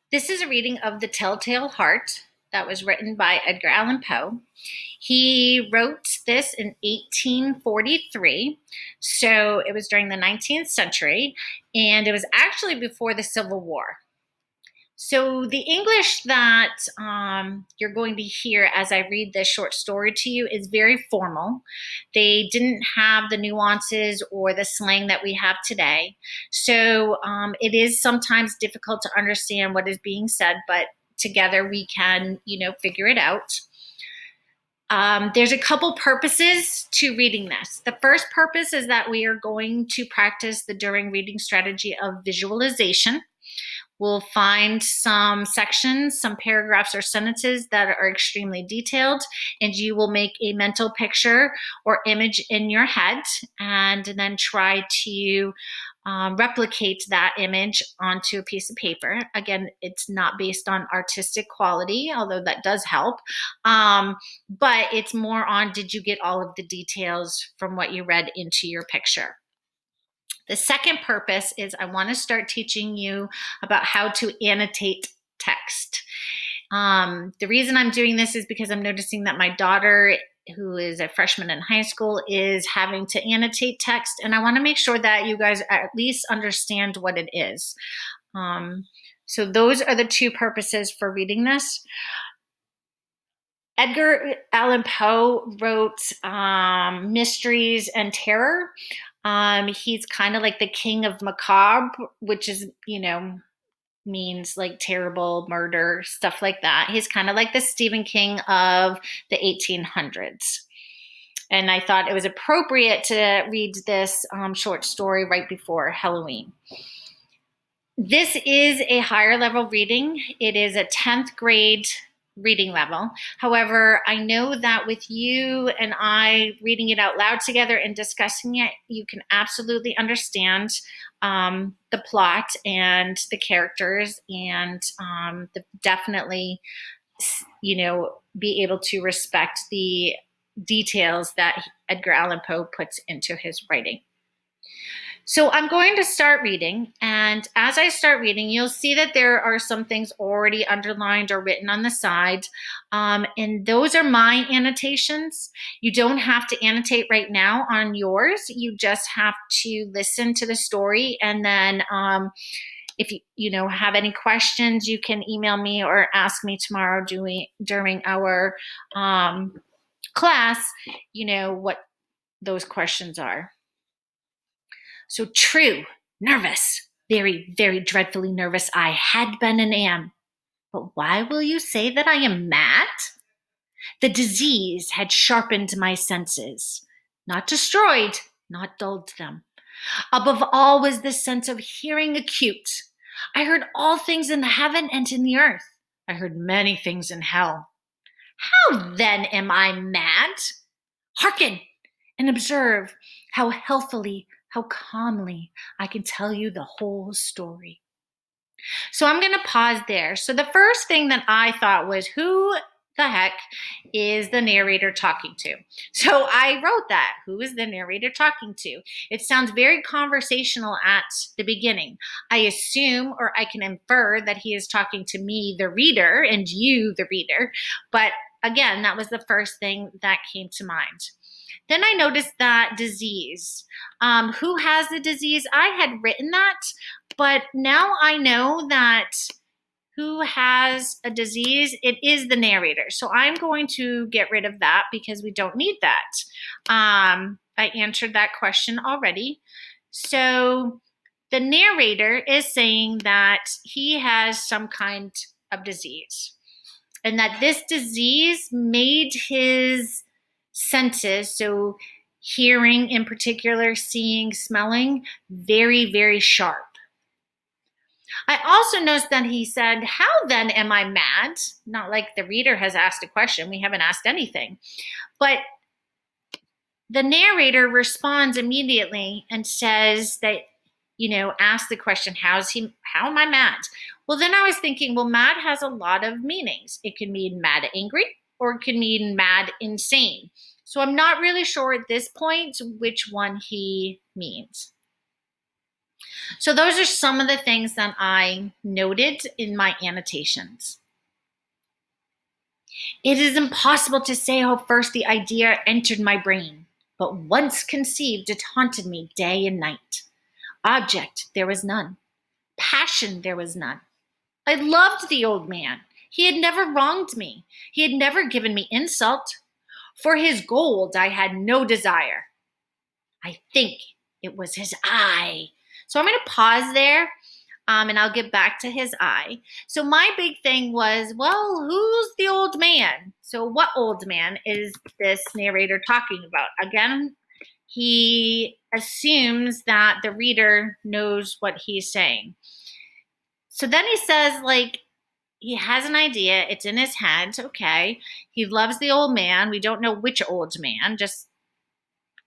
This is a reading of The Telltale Heart that was written by Edgar Allan Poe. He wrote this in 1843, so it was during the 19th century, and it was actually before the Civil War. So the English that you're going to hear as I read this short story to you is very formal. They didn't have the nuances or the slang that we have today. So it is sometimes difficult to understand what is being said, but together we can, figure it out. There's a couple purposes to reading this. The first purpose is that we are going to practice the during reading strategy of visualization. We'll find some sections, some paragraphs or sentences that are extremely detailed, and you will make a mental picture or image in your head and then try to replicate that image onto a piece of paper. Again, it's not based on artistic quality, although that does help, but it's more on did you get all of the details from what you read into your picture. The second purpose is I want to start teaching you about how to annotate text. The reason I'm doing this is because I'm noticing that my daughter, who is a freshman in high school, is having to annotate text, and I want to make sure that you guys at least understand what it is. So those are the two purposes for reading this. Edgar Allan Poe wrote mysteries and terror. He's kind of like the king of macabre, which is, means like terrible murder, stuff like that. He's kind of like the Stephen King of the 1800s. And I thought it was appropriate to read this short story right before Halloween. This is a higher level reading. It is a 10th grade reading level. However, I know that with you and I reading it out loud together and discussing it, you can absolutely understand the plot and the characters and definitely, be able to respect the details that Edgar Allan Poe puts into his writing. So I'm going to start reading, and as I start reading, you'll see that there are some things already underlined or written on the side, and those are my annotations. You don't have to annotate right now on yours. You just have to listen to the story, and then if you have any questions, you can email me or ask me tomorrow during our class, what those questions are. So true, nervous, very, very dreadfully nervous I had been and am. But why will you say that I am mad? The disease had sharpened my senses, not destroyed, not dulled them. Above all was the sense of hearing acute. I heard all things in the heaven and in the earth. I heard many things in hell. How then am I mad? Hearken and observe how healthily, how calmly I can tell you the whole story. So I'm going to pause there. So the first thing that I thought was, who the heck is the narrator talking to? So I wrote that. Who is the narrator talking to? It sounds very conversational at the beginning. I assume, or I can infer, that he is talking to me, the reader, and you, the reader. But again, that was the first thing that came to mind. Then I noticed that disease. Who has the disease? I had written that, but now I know that who has a disease, it is the narrator. So I'm going to get rid of that because we don't need that. I answered that question already. So the narrator is saying that he has some kind of disease and that this disease made his senses, so hearing in particular, seeing, smelling, very, very sharp. I also noticed that he said, how then am I mad? Not like the reader has asked a question. We haven't asked anything. But the narrator responds immediately and says that, ask the question, how am I mad? Well, then I was thinking, well, mad has a lot of meanings. It can mean mad angry, or it can mean mad insane. So I'm not really sure at this point which one he means. So those are some of the things that I noted in my annotations. It is impossible to say how first the idea entered my brain, but once conceived, it haunted me day and night. Object, there was none. Passion, there was none. I loved the old man. He had never wronged me. He had never given me insult. For his gold, I had no desire. I think it was his eye. So I'm going to pause there, and I'll get back to his eye. So my big thing was, well, who's the old man? So what old man is this narrator talking about? Again, he assumes that the reader knows what he's saying. So then he says, like, he has an idea. It's in his head. Okay. He loves the old man. We don't know which old man, just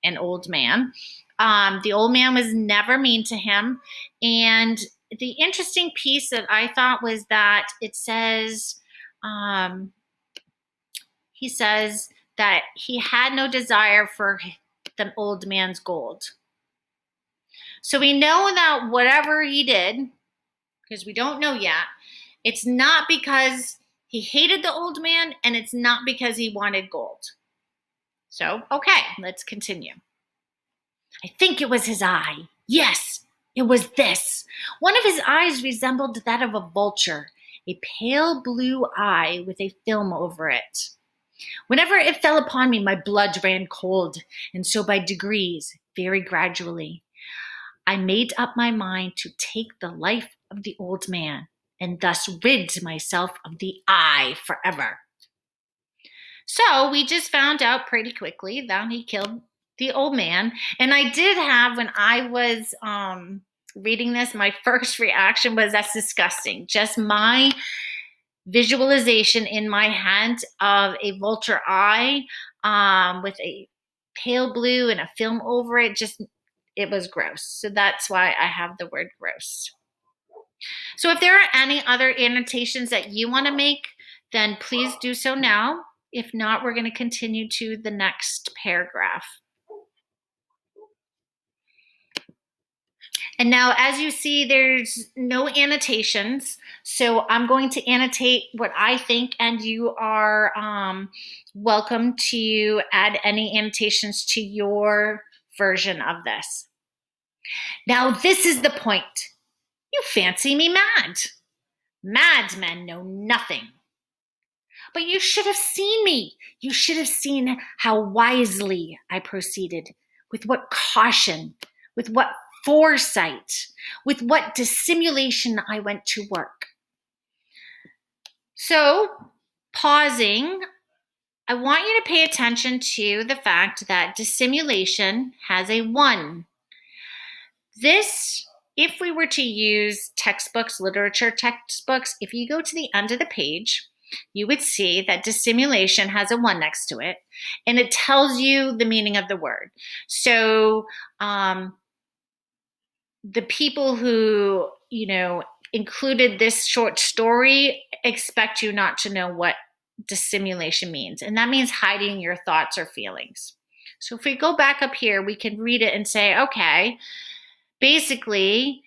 an old man. The old man was never mean to him. And the interesting piece that I thought was that it says, he says that he had no desire for the old man's gold. So we know that whatever he did, because we don't know yet, it's not because he hated the old man, and it's not because he wanted gold. So, okay, let's continue. I think it was his eye. Yes, it was this. One of his eyes resembled that of a vulture, a pale blue eye with a film over it. Whenever it fell upon me, my blood ran cold, and so by degrees, very gradually, I made up my mind to take the life of the old man, and thus rid myself of the eye forever. So we just found out pretty quickly that he killed the old man. And I did have, when I was reading this, my first reaction was, that's disgusting. Just my visualization in my head of a vulture eye with a pale blue and a film over it, just, it was gross. So that's why I have the word gross. So if there are any other annotations that you want to make, then please do so now. If not, we're going to continue to the next paragraph. And now, as you see, there's no annotations. So I'm going to annotate what I think, and you are welcome to add any annotations to your version of this. Now, this is the point. You fancy me mad. Madmen know nothing. But you should have seen me. You should have seen how wisely I proceeded, with what caution, with what foresight, with what dissimulation I went to work. So, pausing, I want you to pay attention to the fact that dissimulation has a 1. This, if we were to use textbooks, literature textbooks, if you go to the end of the page, you would see that dissimulation has a 1 next to it, and it tells you the meaning of the word. So the people who, included this short story expect you not to know what dissimulation means, and that means hiding your thoughts or feelings. So if we go back up here, we can read it and say, okay, basically,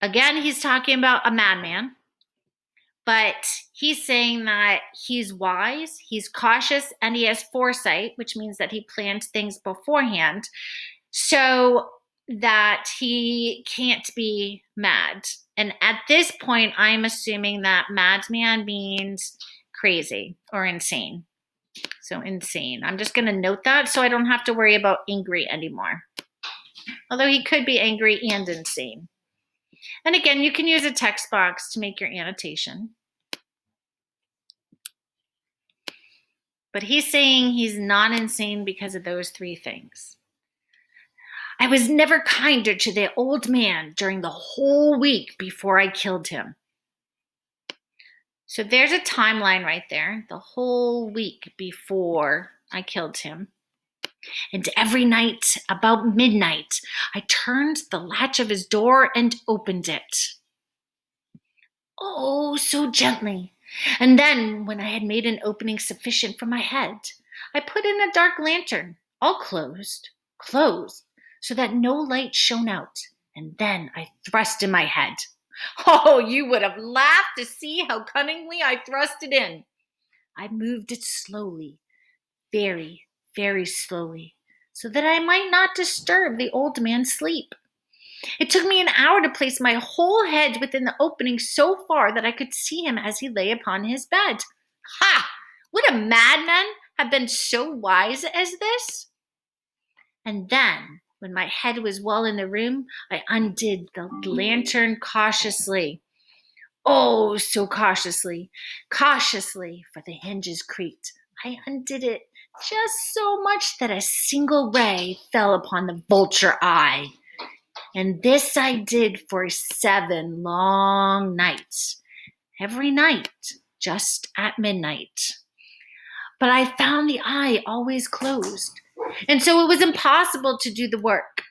again, he's talking about a madman, but he's saying that he's wise, he's cautious, and he has foresight, which means that he planned things beforehand so that he can't be mad. And at this point, I'm assuming that madman means crazy or insane. So insane. I'm just going to note that so I don't have to worry about angry anymore. Although he could be angry and insane. And again, you can use a text box to make your annotation. But he's saying he's not insane because of those 3 things. I was never kinder to the old man during the whole week before I killed him. So there's a timeline right there, the whole week before I killed him. And every night, about midnight, I turned the latch of his door and opened it. Oh, so gently. And then, when I had made an opening sufficient for my head, I put in a dark lantern, all closed, so that no light shone out, and then I thrust in my head. Oh, you would have laughed to see how cunningly I thrust it in. I moved it slowly, very, very slowly, so that I might not disturb the old man's sleep. It took me an hour to place my whole head within the opening so far that I could see him as he lay upon his bed. Ha! Would a madman have been so wise as this? And then, when my head was well in the room, I undid the lantern cautiously. Oh, so cautiously, cautiously, for the hinges creaked. I undid it just so much that a single ray fell upon the vulture eye. And this I did for 7 long nights, every night, just at midnight. But I found the eye always closed, and so it was impossible to do the work.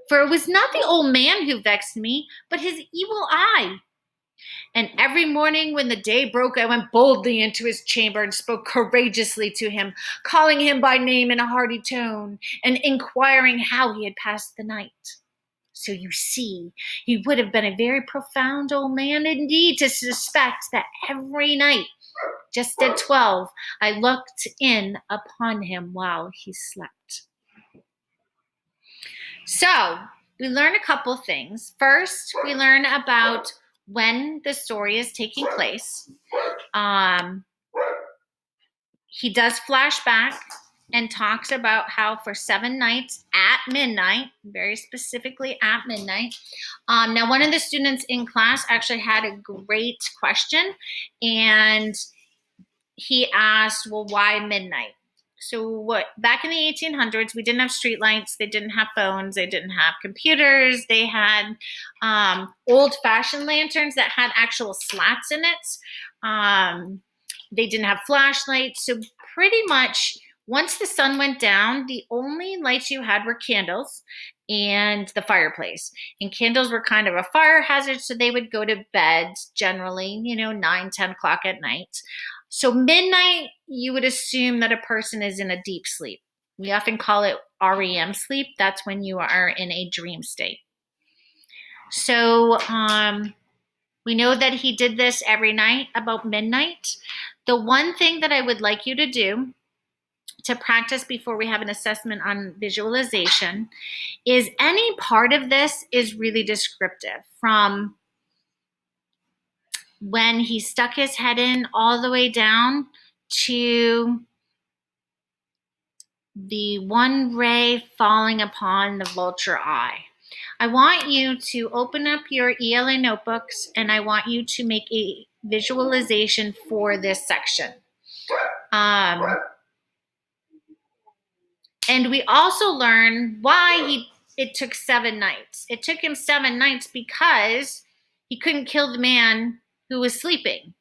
For it was not the old man who vexed me, but his evil eye. And every morning when the day broke, I went boldly into his chamber and spoke courageously to him, calling him by name in a hearty tone, and inquiring how he had passed the night. So you see, he would have been a very profound old man indeed to suspect that every night, just at 12, I looked in upon him while he slept. So we learn a couple things. First, we learn about when the story is taking place. He does flash back and talks about how for 7 nights at midnight, very specifically at midnight. Now, one of the students in class actually had a great question, and he asked, well, why midnight? So what, back in the 1800s, we didn't have streetlights, they didn't have phones, they didn't have computers, they had old-fashioned lanterns that had actual slats in it. They didn't have flashlights, so pretty much once the sun went down, the only lights you had were candles and the fireplace. And candles were kind of a fire hazard, so they would go to bed generally, 9, 10 o'clock at night. So midnight, you would assume that a person is in a deep sleep. We often call it REM sleep. That's when you are in a dream state. So we know that he did this every night about midnight. The one thing that I would like you to do to practice before we have an assessment on visualization is any part of this is really descriptive, from when he stuck his head in all the way down to the one ray falling upon the vulture eye. I want you to open up your ELA notebooks and I want you to make a visualization for this section. And we also learn why it took 7 nights. It took him 7 nights because he couldn't kill the man who was sleeping.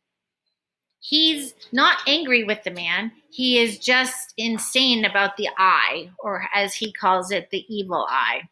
He's not angry with the man. He is just insane about the eye, or as he calls it, the evil eye.